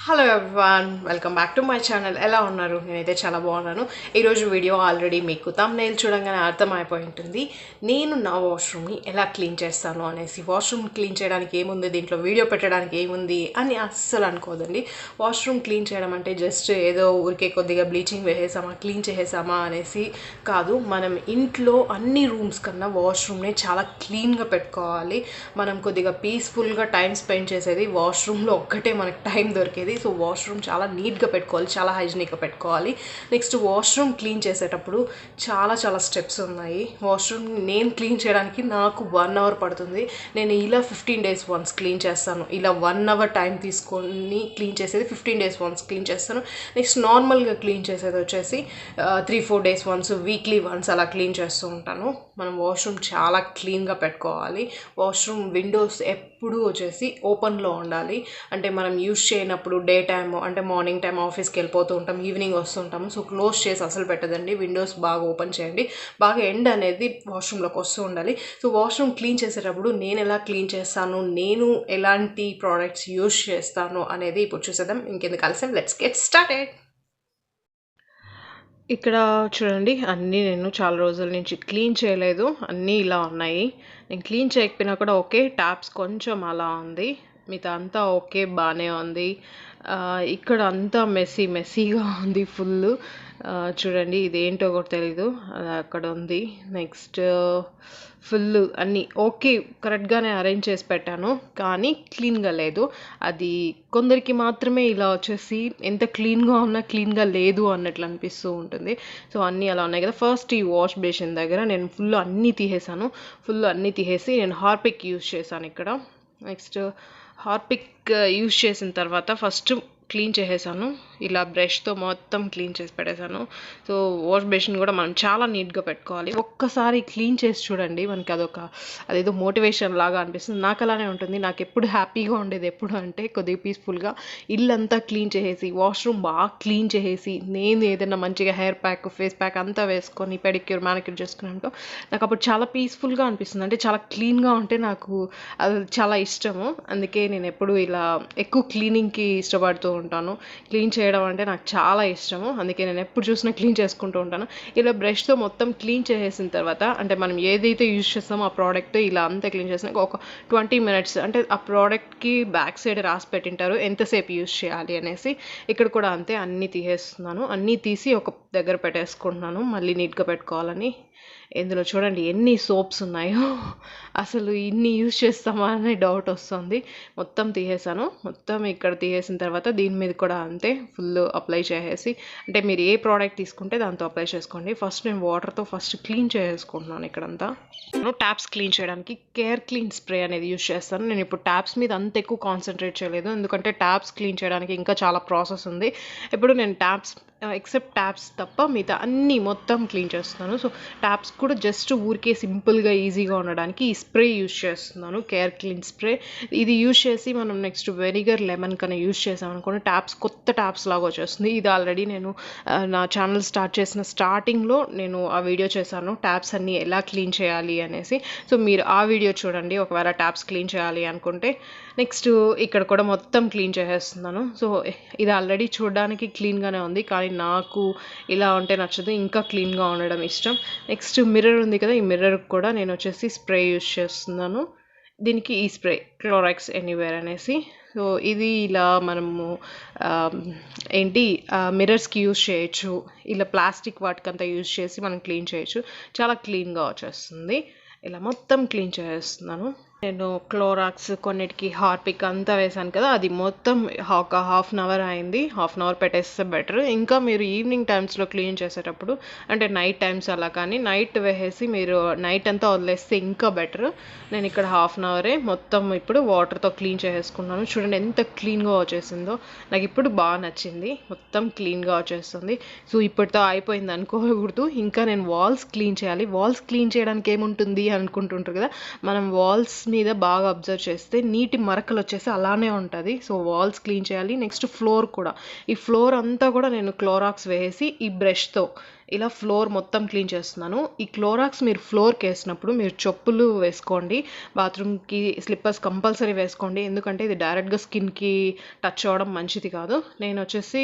Hello everyone, welcome back to my channel. ఎలా ఉన్నారు? నేనైతే చాలా బాగున్నాను. ఈరోజు వీడియో ఆల్రెడీ మీకు థంబ్నెయిల్ చూడంగానే అర్థమైపోయి ఉంటుంది నేను నా వాష్రూమ్ని ఎలా క్లీన్ చేస్తాను అనేసి. వాష్రూమ్ క్లీన్ చేయడానికి ఏముంది, దీంట్లో వీడియో పెట్టడానికి ఏముంది అని అస్సలు అనుకోదండి. వాష్రూమ్ క్లీన్ చేయడం అంటే జస్ట్ ఏదో ఊరికే కొద్దిగా బ్లీచింగ్ వేసేసామా, క్లీన్ చేసేసామా అనేసి కాదు. మనం ఇంట్లో అన్ని రూమ్స్ కన్నా వాష్రూమ్ని చాలా క్లీన్గా పెట్టుకోవాలి. మనం కొద్దిగా పీస్ఫుల్గా టైం స్పెండ్ చేసేది వాష్రూమ్లో ఒక్కటే మనకు టైం దొరికేది. సో వాష్రూమ్ చాలా నీట్గా పెట్టుకోవాలి, చాలా హైజీనిక్గా పెట్టుకోవాలి. నెక్స్ట్ వాష్రూమ్ క్లీన్ చేసేటప్పుడు చాలా స్టెప్స్ ఉన్నాయి. వాష్రూమ్ నేను క్లీన్ చేయడానికి నాకు 1 అవర్ పడుతుంది. నేను ఇలా 15 days వన్స్ క్లీన్ చేస్తాను. ఇలా 1 అవర్ టైం తీసుకొని క్లీన్ చేసేది 15 days వన్స్ క్లీన్ చేస్తాను. నెక్స్ట్ నార్మల్గా క్లీన్ చేసేది వచ్చేసి 3-4 days వన్స్, వీక్లీ వన్స్ అలా క్లీన్ చేస్తూ ఉంటాను. మనం వాష్రూమ్ చాలా క్లీన్గా పెట్టుకోవాలి. వాష్రూమ్ విండోస్ ఎప్పుడూ వచ్చేసి ఓపెన్లో ఉండాలి. అంటే మనం యూజ్ చేయనప్పుడు డే టైమ్ అంటే మార్నింగ్ టైం ఆఫీస్కి వెళ్ళిపోతూ ఉంటాం, ఈవినింగ్ వస్తుంటాము. సో క్లోజ్ చేసి అసలు పెట్టదండి, విండోస్ బాగా ఓపెన్ చేయండి. బాగా ఎండ్ అనేది వాష్రూమ్లోకి వస్తూ ఉండాలి. సో వాష్రూమ్ క్లీన్ చేసేటప్పుడు నేను ఎలా క్లీన్ చేస్తాను, నేను ఎలాంటి ప్రోడక్ట్స్ యూజ్ చేస్తాను అనేది ఇప్పుడు చూసేద్దాం. ఇంకెందుకు ఆలస్యం, లెట్స్ గెట్ స్టార్టెడ్. ఇక్కడ చూడండి, అన్నీ నేను చాలా రోజుల నుంచి క్లీన్ చేయలేదు, అన్నీ ఇలా ఉన్నాయి. నేను క్లీన్ చేయకపోయినా కూడా ఓకే, ట్యాప్స్ కొంచెం అలా ఉంది, మిగతా అంతా ఓకే, బాగానే ఉంది. ఇక్కడ అంతా మెస్సీగా ఉంది ఫుల్. చూడండి, ఇదేంటో కూడా తెలీదు, అది అక్కడ ఉంది. నెక్స్ట్ ఫుల్ అన్నీ ఓకే, కరెక్ట్గానే అరేంజ్ చేసి పెట్టాను, కానీ క్లీన్గా లేదు. అది కొందరికి మాత్రమే ఇలా వచ్చేసి ఎంత క్లీన్గా ఉన్నా క్లీన్గా లేదు అన్నట్లు అనిపిస్తూ ఉంటుంది. సో అన్నీ అలా ఉన్నాయి కదా. ఫస్ట్ ఈ వాష్ బేసిన్ దగ్గర నేను ఫుల్ అన్నీ తీసేసి నేను హార్పిక్ యూజ్ చేశాను ఇక్కడ. నెక్స్ట్ హార్పిక్ యూజ్ చేసిన తర్వాత ఫస్ట్ క్లీన్ చేసేసాను, ఇలా బ్రష్తో మొత్తం క్లీన్ చేసి పెట్టేశాను. సో వాష్ బేసిన్ కూడా మనం చాలా నీట్గా పెట్టుకోవాలి. ఒక్కసారి క్లీన్ చేసి చూడండి, మనకి అదేదో మోటివేషన్ లాగా అనిపిస్తుంది. నాకు అలానే ఉంటుంది. నాకు ఎప్పుడు హ్యాపీగా ఉండేది ఎప్పుడు అంటే కొద్దిగా పీస్ఫుల్గా ఇల్లంతా క్లీన్ చేసేసి, వాష్రూమ్ బాగా క్లీన్ చేసేసి, నేను ఏదైనా మంచిగా హెయిర్ ప్యాక్, ఫేస్ ప్యాక్ అంతా వేసుకొని పెడిక్యూర్ మ్యానిక్యూర్ చేసుకున్నాను, నాకు అప్పుడు చాలా పీస్ఫుల్గా అనిపిస్తుంది. అంటే చాలా క్లీన్గా ఉంటే నాకు అది చాలా ఇష్టము. అందుకే నేను ఎప్పుడు ఇలా ఎక్కువ క్లీనింగ్కి ఇష్టపడుతూ ఉంటాను. క్లీన్ చేయడం అంటే నాకు చాలా ఇష్టము, అందుకే నేను ఎప్పుడు చూసినా క్లీన్ చేసుకుంటూ ఉంటాను. ఇలా బ్రష్తో మొత్తం క్లీన్ చేసేసిన తర్వాత, అంటే మనం ఏదైతే యూజ్ చేస్తామో ఆ ప్రోడక్ట్ ఇలా అంతా క్లీన్ చేసినాక ఒక 20 minutes, అంటే ఆ ప్రోడక్ట్కి బ్యాక్ సైడ్ రాసి పెట్టింటారు ఎంతసేపు యూజ్ చేయాలి అనేసి. ఇక్కడ కూడా అంతే, అన్నీ తీసేస్తున్నాను, అన్నీ తీసి ఒక దగ్గర పెట్టేసుకుంటున్నాను మళ్ళీ నీట్గా పెట్టుకోవాలని. ఇందులో చూడండి ఎన్ని సోప్స్ ఉన్నాయో, అసలు ఇన్ని యూజ్ చేస్తామా అనే డౌట్ వస్తుంది. మొత్తం తీసేసాను. మొత్తం ఇక్కడ తీసేసిన తర్వాత దీని మీద కూడా అంతే ఫుల్ అప్లై చేసేసి, అంటే మీరు ఏ ప్రోడక్ట్ తీసుకుంటే దాంతో అప్లై చేసుకోండి. ఫస్ట్ నేను వాటర్తో ఫస్ట్ క్లీన్ చేసుకుంటున్నాను ఇక్కడంతా. నేను ట్యాప్స్ క్లీన్ చేయడానికి కేర్ క్లీన్ స్ప్రే అనేది యూజ్ చేస్తాను. నేను ఇప్పుడు ట్యాప్స్ మీద అంత ఎక్కువ కాన్సన్ట్రేట్ చేయలేదు, ఎందుకంటే ట్యాప్స్ క్లీన్ చేయడానికి ఇంకా చాలా ప్రాసెస్ ఉంది. ఇప్పుడు నేను ఎక్సెప్ట్ ట్యాప్స్ తప్ప మిగతా అన్నీ మొత్తం క్లీన్ చేస్తున్నాను. సో ట్యాప్స్ కూడా జస్ట్ ఊరికే సింపుల్గా ఈజీగా ఉండడానికి ఈ స్ప్రే యూజ్ చేస్తున్నాను, కేర్ క్లీన్ స్ప్రే. ఇది యూజ్ చేసి మనం నెక్స్ట్ వెనిగర్, లెమన్ కన్నా యూజ్ చేసామనుకోండి ట్యాప్స్ కొత్త ట్యాప్స్ లాగా వచ్చేస్తుంది. ఇది ఆల్రెడీ నేను నా ఛానల్ స్టార్ట్ చేసిన స్టార్టింగ్లో నేను ఆ వీడియో చేశాను, ట్యాప్స్ అన్నీ ఎలా క్లీన్ చేయాలి అనేసి. సో మీరు ఆ వీడియో చూడండి ఒకవేళ ట్యాప్స్ క్లీన్ చేయాలి అనుకుంటే. నెక్స్ట్ ఇక్కడ కూడా మొత్తం క్లీన్ చేసేస్తున్నాను. సో ఇది ఆల్రెడీ చూడడానికి క్లీన్గానే ఉంది, కానీ నాకు ఇలా ఉంటే నచ్చదు, ఇంకా క్లీన్గా ఉండడం ఇష్టం. నెక్స్ట్ మిర్రర్ ఉంది కదా, ఈ మిర్రర్ కూడా నేను వచ్చేసి స్ప్రే యూజ్ చేస్తున్నాను. దీనికి ఈ స్ప్రే క్లోరాక్స్ ఎనీవేర్ అనేసి. సో ఇది ఇలా మనము మిర్రర్స్కి యూజ్ చేయొచ్చు, ఇలా ప్లాస్టిక్ వాటికంతా యూజ్ చేసి మనం క్లీన్ చేయొచ్చు, చాలా క్లీన్గా వచ్చేస్తుంది. ఇలా మొత్తం క్లీన్ చేస్తున్నాను. నేను క్లోరాక్స్, కొన్నిటికి హార్పిక్ అంతా వేసాను కదా, అది మొత్తం ఒక హాఫ్ అన్ అవర్ అయింది. హాఫ్ అన్ అవర్ పెట్టేస్తే బెటర్. ఇంకా మీరు ఈవినింగ్ టైమ్స్లో క్లీన్ చేసేటప్పుడు, అంటే నైట్ టైమ్స్ అలా, కానీ నైట్ వేసేసి మీరు నైట్ అంతా వదిలేస్తే ఇంకా బెటర్. నేను ఇక్కడ హాఫ్ అన్ అవరే మొత్తం ఇప్పుడు వాటర్తో క్లీన్ చేసేసుకున్నాను. చూడండి ఎంత క్లీన్గా వచ్చేసిందో, నాకు ఇప్పుడు బాగా నచ్చింది, మొత్తం క్లీన్గా వచ్చేస్తుంది. సో ఇప్పటితో అయిపోయింది అనుకోకూడదు, ఇంకా నేను వాల్స్ క్లీన్ చేయాలి. వాల్స్ క్లీన్ చేయడానికి ఏముంటుంది అనుకుంటుంటారు కదా, మనం వాల్స్ మీద బాగా అబ్జర్వ్ చేస్తే నీటి మరకలు వచ్చేసి అలానే ఉంటుంది. సో వాల్స్ క్లీన్ చేయాలి. నెక్స్ట్ ఫ్లోర్ కూడా, ఈ ఫ్లోర్ అంతా కూడా నేను క్లోరాక్స్ వేసి ఈ బ్రష్తో ఇలా ఫ్లోర్ మొత్తం క్లీన్ చేస్తున్నాను. ఈ క్లోరాక్స్ మీరు ఫ్లోర్కి వేసినప్పుడు మీరు చెప్పులు వేసుకోండి, బాత్రూమ్కి స్లిప్పర్స్ కంపల్సరీ వేసుకోండి, ఎందుకంటే ఇది డైరెక్ట్గా స్కిన్కి టచ్ అవ్వడం మంచిది కాదు. నేను వచ్చేసి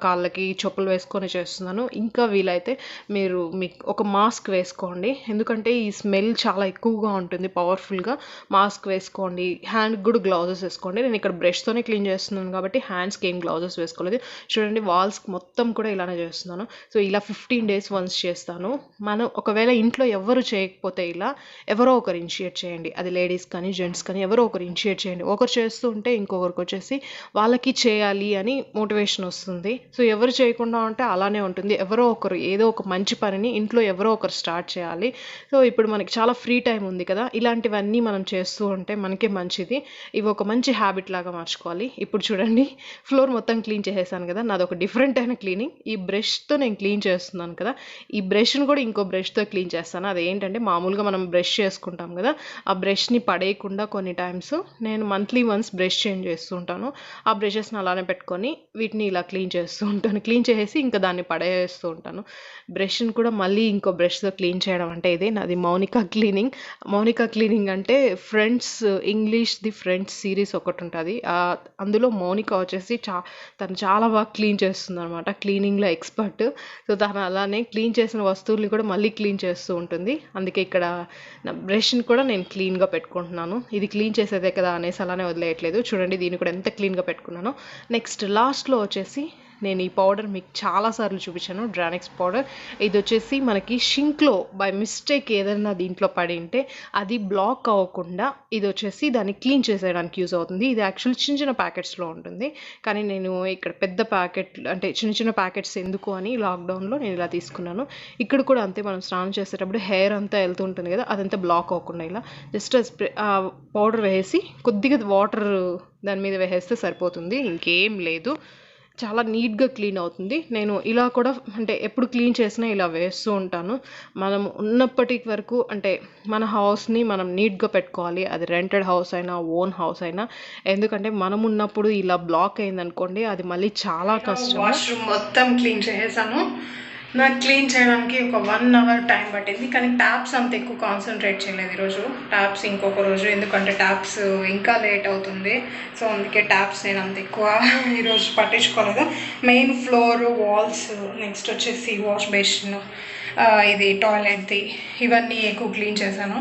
కాళ్ళకి చెప్పులు వేసుకొని చేస్తున్నాను. ఇంకా వీలైతే మీకు ఒక మాస్క్ వేసుకోండి, ఎందుకంటే ఈ స్మెల్ చాలా ఎక్కువగా ఉంటుంది, పవర్ఫుల్గా. మాస్క్ వేసుకోండి, హ్యాండ్ కూడా గ్లౌజెస్ వేసుకోండి. నేను ఇక్కడ బ్రష్తోనే క్లీన్ చేస్తున్నాను కాబట్టి హ్యాండ్స్కి ఏం గ్లౌజెస్ వేసుకోలేదు. చూడండి వాల్స్ మొత్తం కూడా ఇలానే చేస్తున్నాను. సో ఇలా 15 days వన్స్ చేస్తాను. మనం ఒకవేళ ఇంట్లో ఎవరు చేయకపోతే ఇలా ఎవరో ఒకరు ఇనిషియేట్ చేయండి, అది లేడీస్ కానీ జెంట్స్ కానీ ఎవరో ఒకరు ఇనిషియేట్ చేయండి. ఒకరు చేస్తూ ఉంటే ఇంకొకరికి వచ్చేసి వాళ్ళకి చేయాలి అని మోటివేషన్ వస్తుంది. సో ఎవరు చేయకుండా ఉంటే అలానే ఉంటుంది. ఎవరో ఒకరు ఏదో ఒక మంచి పనిని ఇంట్లో ఎవరో ఒకరు స్టార్ట్ చేయాలి. సో ఇప్పుడు మనకి చాలా ఫ్రీ టైం ఉంది కదా, ఇలాంటివన్నీ మనం చేస్తూ ఉంటే మనకే మంచిది. ఇవి ఒక మంచి హ్యాబిట్ లాగా మార్చుకోవాలి. ఇప్పుడు చూడండి ఫ్లోర్ మొత్తం క్లీన్ చేసేసాను కదా, నాది ఒక డిఫరెంట్ అయిన క్లీనింగ్. ఈ బ్రష్తో నేను క్లీన్ చేస్తున్నాను కదా, ఈ బ్రష్ను కూడా ఇంకో బ్రష్తో క్లీన్ చేస్తాను. అదేంటంటే మామూలుగా మనం బ్రష్ చేసుకుంటాం కదా, ఆ బ్రష్ని పడేయకుండా కొన్ని టైమ్స్ నేను మంత్లీ వన్స్ బ్రష్ చేంజ్ చేస్తూ ఉంటాను. ఆ బ్రషెస్ని అలానే పెట్టుకొని వీటిని ఇలా క్లీన్ చేస్తూ ఉంటాను. క్లీన్ చేసేసి ఇంకా దాన్ని పడేస్తూ ఉంటాను. బ్రష్ని కూడా మళ్ళీ ఇంకో బ్రష్తో క్లీన్ చేయడం అంటే ఇదే నాది మౌనికా క్లీనింగ్. మౌనికా క్లీనింగ్ అంటే ఫ్రెండ్స్, ఇంగ్లీష్ది ఫ్రెండ్స్ సిరీస్ ఒకటి ఉంటుంది, అందులో మౌనికా వచ్చేసి తను చాలా బాగా క్లీన్ చేస్తుంది అనమాట, క్లీనింగ్లో ఎక్స్పర్ట్. సో తను అలానే క్లీన్ చేసిన వస్తువుల్ని కూడా మళ్ళీ క్లీన్ చేస్తూ ఉంటుంది. అందుకే ఇక్కడ నా బ్రష్ని కూడా నేను క్లీన్గా పెట్టుకుంటున్నాను. ఇది క్లీన్ చేసేదే కదా అనేసి అలానే వదిలేయట్లేదు. చూడండి దీన్ని కూడా ఎంత క్లీన్గా పెట్టుకున్నాను. నెక్స్ట్ లాస్ట్లో వచ్చేసి నేను ఈ పౌడర్ మీకు చాలాసార్లు చూపించాను, డ్రానెక్స్ పౌడర్. ఇది వచ్చేసి మనకి షింక్లో బై మిస్టేక్ ఏదైనా దీంట్లో పడి ఉంటే అది బ్లాక్ అవ్వకుండా ఇది వచ్చేసి దాన్ని క్లీన్ చేసేయడానికి యూజ్ అవుతుంది. ఇది యాక్చువల్లీ చిన్న చిన్న ప్యాకెట్స్లో ఉంటుంది, కానీ నేను ఇక్కడ పెద్ద ప్యాకెట్ అంటే చిన్న చిన్న ప్యాకెట్స్ ఎందుకు అని లాక్డౌన్లో నేను ఇలా తీసుకున్నాను. ఇక్కడ కూడా అంతే, మనం స్నానం చేసేటప్పుడు హెయిర్ అంతా వెళ్తూ ఉంటుంది కదా, అదంతా బ్లాక్ అవ్వకుండా ఇలా జస్ట్ పౌడర్ వేసి కొద్దిగా వాటర్ దాని మీద వేసేస్తే సరిపోతుంది, ఇంకేం లేదు. చాలా నీట్గా క్లీన్ అవుతుంది. నేను ఇలా కూడా అంటే ఎప్పుడు క్లీన్ చేసినా ఇలా వేస్తూ ఉంటాను. మనం ఉన్నప్పటి వరకు అంటే మన హౌస్ని మనం నీట్గా పెట్టుకోవాలి, అది రెంటెడ్ హౌస్ అయినా ఓన్ హౌస్ అయినా. ఎందుకంటే మనం ఉన్నప్పుడు ఇలా బ్లాక్ అయిందనుకోండి అది మళ్ళీ చాలా కష్టం. వాష్రూమ్ మొత్తం క్లీన్ చేసేసాను. నాకు క్లీన్ చేయడానికి ఒక 1 hour టైం పట్టింది, కానీ ట్యాప్స్ అంత ఎక్కువ కాన్సన్ట్రేట్ చేయలేదు ఈరోజు. ట్యాప్స్ ఇంకొక రోజు, ఎందుకంటే ట్యాప్స్ ఇంకా లేట్ అవుతుంది. సో అందుకే ట్యాప్స్ నేను అంత ఎక్కువ ఈరోజు పట్టించుకోలేదు. మెయిన్ ఫ్లోర్, వాల్స్, నెక్స్ట్ వచ్చేసి వాష్ బేసిన్, ఇది టాయిలెట్ది, ఇవన్నీ ఎక్కువ క్లీన్ చేశాను.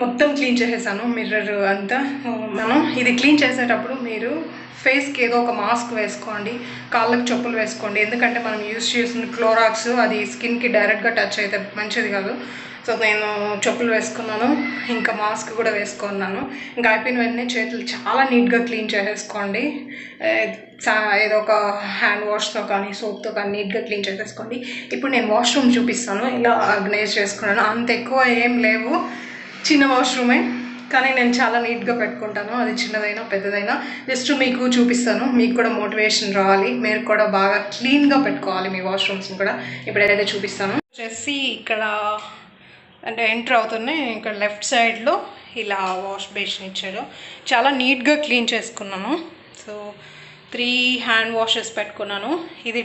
మొత్తం క్లీన్ చేసేసాను. మిర్రర్ అంతా. మనం ఇది క్లీన్ చేసేటప్పుడు మీరు ఫేస్కి ఏదో ఒక మాస్క్ వేసుకోండి, కాళ్ళకి చెప్పులు వేసుకోండి, ఎందుకంటే మనం యూజ్ చేసిన క్లోరాక్స్ అది స్కిన్కి డైరెక్ట్గా టచ్ అయితే మంచిది కాదు. సో నేను చెప్పులు వేసుకున్నాను, ఇంకా మాస్క్ కూడా వేసుకున్నాను. ఇంకా అయిపోయిన వెంటనే చేతులు చాలా నీట్గా క్లీన్ చేసేసుకోండి. ఏదో ఒక హ్యాండ్ వాష్తో కానీ సోప్తో కానీ నీట్గా క్లీన్ చేసేసుకోండి. ఇప్పుడు నేను వాష్రూమ్ చూపిస్తాను, ఇలా ఆర్గనైజ్ చేసుకున్నాను. అంత ఎక్కువ ఏం లేవు, చిన్న వాష్రూమే, కానీ నేను చాలా నీట్గా పెట్టుకుంటాను. అది చిన్నదైనా పెద్దదైనా జస్ట్ మీకు చూపిస్తాను, మీకు కూడా మోటివేషన్ రావాలి, మీరు కూడా బాగా క్లీన్గా పెట్టుకోవాలి మీ వాష్రూమ్స్ని కూడా. ఇప్పుడు ఏదైతే చూపిస్తాను వచ్చేసి ఇక్కడ అంటే ఎంటర్ అవుతున్నాయి, ఇక్కడ లెఫ్ట్ సైడ్లో ఇలా వాష్ బేసిన్ ఇచ్చాడు, చాలా నీట్గా క్లీన్ చేసుకున్నాను. సో 3 హ్యాండ్ వాషెస్ పెట్టుకున్నాను. ఇది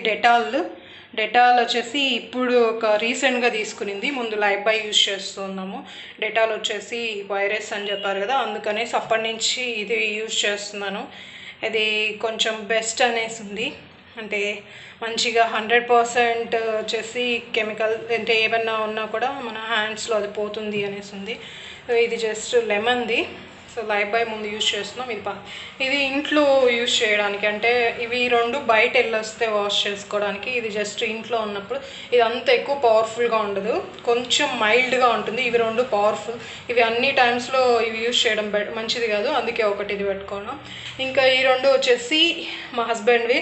డెటాల్ వచ్చేసి ఇప్పుడు ఒక రీసెంట్గా తీసుకునింది, ముందు లైఫ్ బాయ్ యూజ్ చేస్తున్నాము. డెటాల్ వచ్చేసి వైరస్ అని చెప్పారు కదా, అందుకనేసి అప్పటి నుంచి ఇది యూజ్ చేస్తున్నాను. ఇది కొంచెం బెస్ట్ అనేసి ఉంది, అంటే మంచిగా 100% వచ్చేసి కెమికల్ అంటే ఏమన్నా ఉన్నా కూడా మన హ్యాండ్స్లో అది పోతుంది అనేసి ఉంది. ఇది జస్ట్ లెమన్ది. సో లైఫ్ బాయ్ ముందు యూజ్ చేస్తున్నాం. ఇది ఇంట్లో యూజ్ చేయడానికి, అంటే ఇవి 2 బయట వెళ్ళొస్తే వాష్ చేసుకోవడానికి. ఇది జస్ట్ ఇంట్లో ఉన్నప్పుడు ఇది అంత ఎక్కువ పవర్ఫుల్గా ఉండదు, కొంచెం మైల్డ్గా ఉంటుంది. ఇవి 2 పవర్ఫుల్. ఇవి అన్ని టైమ్స్లో ఇవి యూజ్ చేయడం మంచిది కాదు, అందుకే ఒకటి ఇది పెట్టుకున్నాం. ఇంకా ఈ 2 వచ్చేసి మా హస్బెండ్వి.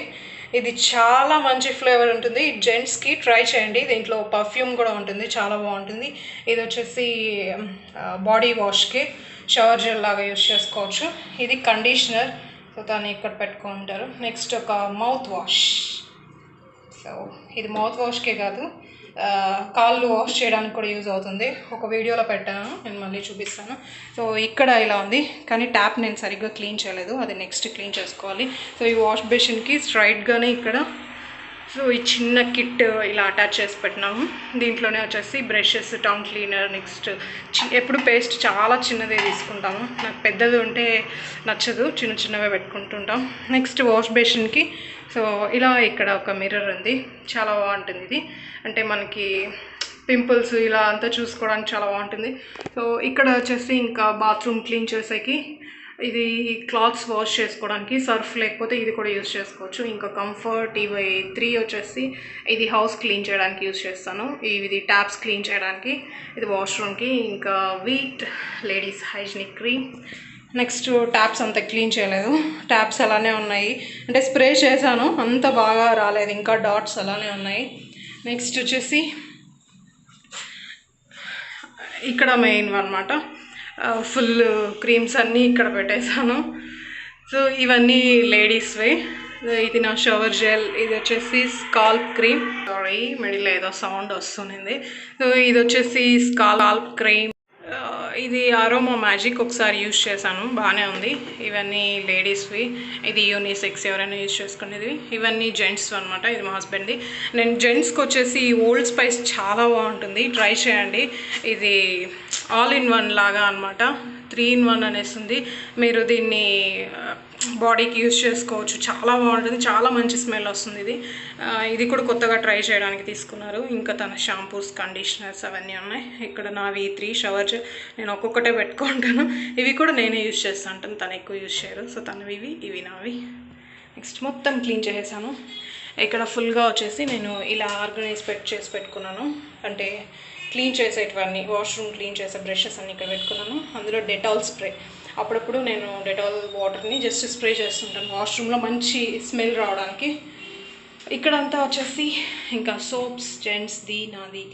ఇది చాలా మంచి ఫ్లేవర్ ఉంటుంది, జెంట్స్కి ట్రై చేయండి. దీంట్లో పర్ఫ్యూమ్ కూడా ఉంటుంది, చాలా బాగుంటుంది. ఇది వచ్చేసి బాడీ వాష్కి షవర్ జెల్ లాగా యూజ్ చేసుకోవచ్చు. ఇది కండిషనర్, సో దాన్ని ఇక్కడ పెట్టుకుంటారు. నెక్స్ట్ ఒక మౌత్ వాష్. సో ఇది మౌత్ వాష్కే కాదు, కాళ్ళు వాష్ చేయడానికి కూడా యూజ్ అవుతుంది. ఒక వీడియోలో పెట్టాను, నేను మళ్ళీ చూపిస్తాను. సో ఇక్కడ ఇలా ఉంది, కానీ ట్యాప్ నేను సరిగ్గా క్లీన్ చేయలేదు, అది నెక్స్ట్ క్లీన్ చేసుకోవాలి. సో ఈ వాష్ బేసిన్కి స్ట్రైట్గానే ఇక్కడ సో ఈ చిన్న కిట్ ఇలా అటాచ్ చేసి పెట్టినాము. దీంట్లోనే వచ్చేసి బ్రషెస్, టంగ్ క్లీనర్, నెక్స్ట్ ఎప్పుడు పేస్ట్ చాలా చిన్నదే తీసుకుంటాము. నాకు పెద్దది ఉంటే నచ్చదు, చిన్న చిన్నవే పెట్టుకుంటుంటాం. నెక్స్ట్ వాష్ బేసిన్కి సో ఇలా ఇక్కడ ఒక మిర్రర్ ఉంది, చాలా బాగుంటుంది ఇది. అంటే మనకి పింపుల్స్ ఇలా అంతా చూసుకోవడానికి చాలా బాగుంటుంది. సో ఇక్కడ వచ్చేసి ఇంకా బాత్రూమ్ క్లీన్ చేసేకి ఇది క్లాత్స్ వాష్ చేసుకోవడానికి సర్ఫ్ లేకపోతే ఇది కూడా యూజ్ చేసుకోవచ్చు. ఇంకా కంఫర్ట్ EY3 వచ్చేసి ఇది హౌస్ క్లీన్ చేయడానికి యూజ్ చేస్తాను. ఇది ట్యాప్స్ క్లీన్ చేయడానికి, ఇది వాష్రూమ్కి. ఇంకా wheat ladies hygienic cream. Next taps అంత క్లీన్ చేయలేదు, ట్యాప్స్ అలానే ఉన్నాయి. అంటే స్ప్రే చేశాను, అంత బాగా రాలేదు, ఇంకా డాట్స్ అలానే ఉన్నాయి. నెక్స్ట్ వచ్చేసి ఇక్కడ మెయిన్ అనమాట, ఫుల్ క్రీమ్స్ అన్నీ ఇక్కడ పెట్టేశాను. సో ఇవన్నీ లేడీస్వే. ఇది నా షవర్ జెల్, ఇది వచ్చేసి స్కాల్ప్ క్రీమ్. సారీ మిడిల్ ఏదో సౌండ్ వస్తుంది. సో ఇది వచ్చేసి స్కాల్ప్ క్రీమ్. ఇది అరోమా మ్యాజిక్ ఒకసారి యూజ్ చేశాను, బాగానే ఉంది. ఇవన్నీ లేడీస్వి, ఇది యూనిసెక్స్, ఎవరైనా యూజ్ చేసుకునేది. ఇవన్నీ జెంట్స్ అనమాట, ఇది మా హస్బెండ్ది. నేను జెంట్స్కి వచ్చేసి ఓల్డ్ స్పైస్ చాలా బాగుంటుంది, ట్రై చేయండి. ఇది ఆల్ ఇన్ వన్ లాగా అనమాట, 3 in 1 అనేస్తుంది. మీరు దీన్ని బాడీకి యూజ్ చేసుకోవచ్చు, చాలా బాగుంటుంది, చాలా మంచి స్మెల్ వస్తుంది. ఇది కూడా కొత్తగా ట్రై చేయడానికి తీసుకున్నారు. ఇంకా తన షాంపూస్, కండిషనర్స్ అవన్నీ ఉన్నాయి. ఇక్కడ నావి 3 షవర్ జెల్, నేను ఒక్కొక్కటే పెట్టుకుంటాను. ఇవి కూడా నేనే యూజ్ చేస్తూ ఉంటాను, తను ఎక్కువ యూజ్ చేయరు. సో తనవి ఇవి నావి. నెక్స్ట్ మొత్తం క్లీన్ చేసేసాను. ఇక్కడ ఫుల్గా వచ్చేసి నేను ఇలా ఆర్గనైజ్ చేసి పెట్టుకున్నాను. అంటే క్లీన్ చేసేటివన్నీ, వాష్రూమ్ క్లీన్ చేసే బ్రషెస్ అన్నీ ఇక్కడ పెట్టుకున్నాను. అందులో డెటాల్ స్ప్రే, అప్పుడప్పుడు నేను డెటాల్ వాటర్ని జస్ట్ స్ప్రే చేస్తుంటాను వాష్రూమ్లో మంచి స్మెల్ రావడానికి. ఇక్కడంతా వచ్చేసి ఇంకా సోప్స్, జెంట్స్ది, నాది.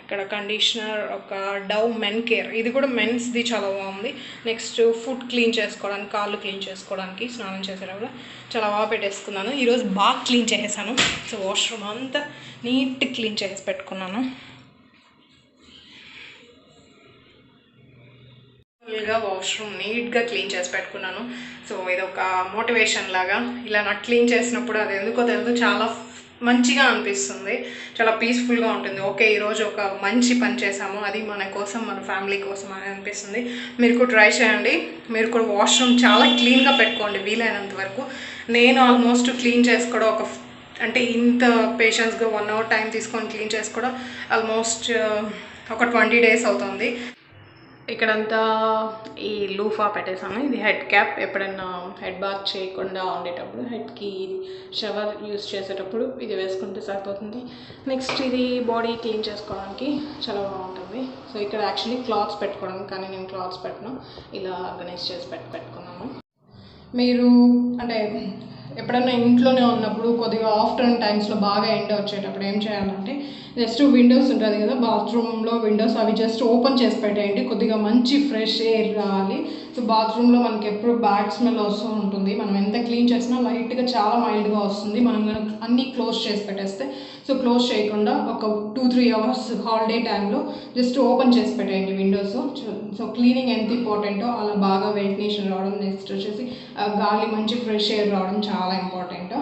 ఇక్కడ కండిషనర్, ఒక డవ్ మెన్ కేర్, ఇది కూడా మెన్స్ది, చాలా బాగుంది. నెక్స్ట్ ఫుడ్ క్లీన్ చేసుకోవడానికి, కాళ్ళు క్లీన్ చేసుకోవడానికి, స్నానం చేసేటప్పుడు చాలా బాగా పెట్టేసుకున్నాను. ఈరోజు బాగా క్లీన్ చేసేసాను. సో వాష్రూమ్ అంతా నీట్ క్లీన్ చేసి పెట్టుకున్నాను. ఫుల్గా వాష్రూమ్ నీట్గా క్లీన్ చేసి పెట్టుకున్నాను. సో ఇది ఒక మోటివేషన్ లాగా, ఇలా నాకు క్లీన్ చేసినప్పుడు అది ఎందుకో తెలుసు చాలా మంచిగా అనిపిస్తుంది, చాలా పీస్ఫుల్గా ఉంటుంది. ఓకే ఈరోజు ఒక మంచి పని చేసాము, అది మన కోసం, మన ఫ్యామిలీ కోసం అని అనిపిస్తుంది. మీరు కూడా ట్రై చేయండి. మీరు కూడా వాష్రూమ్ చాలా క్లీన్గా పెట్టుకోండి వీలైనంత వరకు. నేను ఆల్మోస్ట్ క్లీన్ చేసుకోవడం అంటే ఇంత పేషెన్స్గా 1 hour టైం తీసుకొని క్లీన్ చేసుకోవడం ఆల్మోస్ట్ ఒక 20 days అవుతుంది. ఇక్కడంతా ఈ లూఫా పెట్టేసాను, ఇది హెడ్ క్యాప్. ఎప్పుడైనా హెడ్ బాత్ చేయకుండా ఉండేటప్పుడు, హెడ్కి షవర్ యూజ్ చేసేటప్పుడు ఇది వేసుకుంటే సరిపోతుంది. నెక్స్ట్ ఇది బాడీ క్లీన్ చేసుకోవడానికి చాలా బాగుంటుంది. సో ఇక్కడ యాక్చువల్లీ క్లాత్స్ పెట్టుకోవడం, కానీ నేను క్లాత్స్ పెట్టను, ఇలా ఆర్గనైజ్ చేసి పెట్టుకున్నాను. మీరు అంటే ఎప్పుడైనా ఇంట్లోనే ఉన్నప్పుడు కొద్దిగా ఆఫ్టర్నూన్ టైమ్స్లో బాగా ఎండ వచ్చేటప్పుడు ఏం చేయాలంటే, జస్ట్ విండోస్ ఉంటుంది కదా బాత్రూంలో విండోస్, అవి జస్ట్ ఓపెన్ చేసి పెట్టేయండి, కొద్దిగా మంచి ఫ్రెష్ ఎయిర్ రావాలి. సో బాత్రూంలో మనకి ఎప్పుడు బ్యాడ్ స్మెల్ వస్తూ ఉంటుంది, మనం ఎంత క్లీన్ చేసినా లైట్గా చాలా మైల్డ్గా వస్తుంది మనం కనుక అన్నీ క్లోజ్ చేసి పెట్టేస్తే. సో క్లోజ్ చేయకుండా ఒక 2-3 hours హాలిడే టైంలో జస్ట్ ఓపెన్ చేసి పెట్టేయండి విండోస్. సో క్లీనింగ్ ఎంత ఇంపార్టెంటో అలా బాగా వెంటిలేషన్ రావడం, నెక్స్ట్ వచ్చేసి గాలి మంచి ఫ్రెష్ ఎయిర్ రావడం చాలా ఇంపార్టెంట్.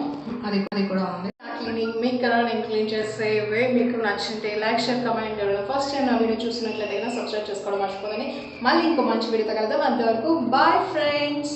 అది కూడా ఉంది. క్లీనింగ్ మీకు కదా నేను క్లీన్ చేసేవే మీకు నచ్చింటే లైక్, షేర్, కమెంట్ చేయడం. ఫస్ట్ టైం నా వీడియో చూసినట్లయితే సబ్స్క్రైబ్ చేసుకోవడం మర్చిపోదని. మళ్ళీ ఇంకో మంచి వీడియోతో కలుద్దాం. అంతవరకు బాయ్ ఫ్రెండ్స్.